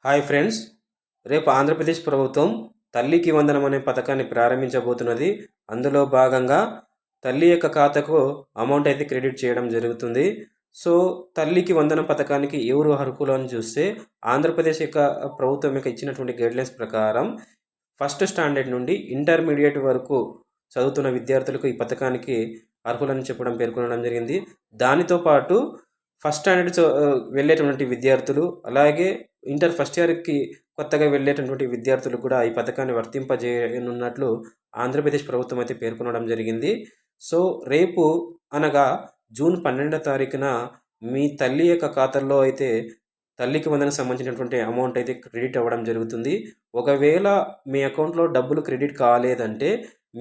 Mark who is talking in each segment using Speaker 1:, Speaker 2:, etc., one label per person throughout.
Speaker 1: Hi friends, రేపు ఆంధ్రప్రదేశ్ ప్రభుత్వం తల్లికి వందనం అనే పథకాన్ని ప్రారంభించబోతున్నది. అందులో భాగంగా తల్లి యొక్క ఖాతాకు అమౌంట్ అయితే క్రెడిట్ చేయడం జరుగుతుంది. సో తల్లికి వందనం పథకానికి ఎవరు అర్హులు అని చూస్తే ఆంధ్రప్రదేశ్ యొక్క ప్రభుత్వం యొక్క ఇచ్చినటువంటి గైడ్లైన్స్ ప్రకారం ఫస్ట్ స్టాండర్డ్ నుండి ఇంటర్మీడియట్ వరకు చదువుతున్న విద్యార్థులకు ఈ పథకానికి అర్హులని చెప్పడం పేర్కొనడం జరిగింది. దానితో పాటు ఫస్ట్ స్టాండర్డ్ వెళ్ళేటువంటి విద్యార్థులు, అలాగే ఇంటర్ ఫస్ట్ ఇయర్కి కొత్తగా వెళ్ళేటటువంటి విద్యార్థులు కూడా ఈ పథకాన్ని వర్తింపజేయనున్నట్లు ఆంధ్రప్రదేశ్ ప్రభుత్వం అయితే పేర్కొనడం జరిగింది. సో రేపు అనగా జూన్ 12వ తారీఖున మీ తల్లి యొక్క ఖాతాల్లో అయితే తల్లికి వందనకు సంబంధించినటువంటి అమౌంట్ అయితే క్రెడిట్ అవ్వడం జరుగుతుంది. ఒకవేళ మీ అకౌంట్లో డబ్బులు క్రెడిట్ కాలేదంటే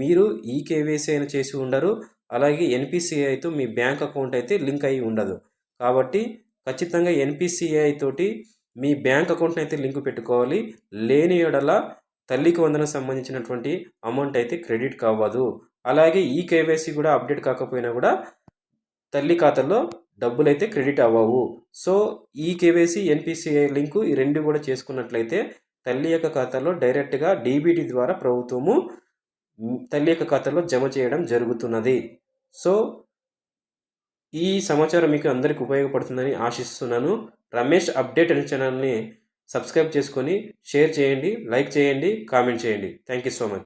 Speaker 1: మీరు కేవైసీ అయినా చేసి ఉండరు, అలాగే ఎన్పిసిఐతో మీ బ్యాంక్ అకౌంట్ అయితే లింక్ అయి ఉండదు. కాబట్టి ఖచ్చితంగా ఎన్పిసిఐ తోటి మీ బ్యాంక్ అకౌంట్ని అయితే లింక్ పెట్టుకోవాలి. లేని యెడల తల్లికి వందనకు సంబంధించినటువంటి అమౌంట్ అయితే క్రెడిట్ కావదు. అలాగే కేవైసీ కూడా అప్డేట్ కాకపోయినా కూడా తల్లి ఖాతాలో డబ్బులు అయితే క్రెడిట్ అవ్వవు. సో కేవైసీ, ఎన్పిసిఐ లింకు ఈ రెండు కూడా చేసుకున్నట్లయితే తల్లి యొక్క ఖాతాలో డైరెక్ట్గా డీబీటీ ద్వారా ప్రభుత్వము తల్లి యొక్క ఖాతాలో జమ చేయడం జరుగుతున్నది. సో ఈ సమాచారం మీకు అందరికీ ఉపయోగపడుతుందని ఆశిస్తున్నాను. రమేష్ అప్డేట్ అనే ఛానల్ని సబ్స్క్రైబ్ చేసుకొని షేర్ చేయండి, లైక్ చేయండి, కామెంట్ చేయండి. Thank you so much.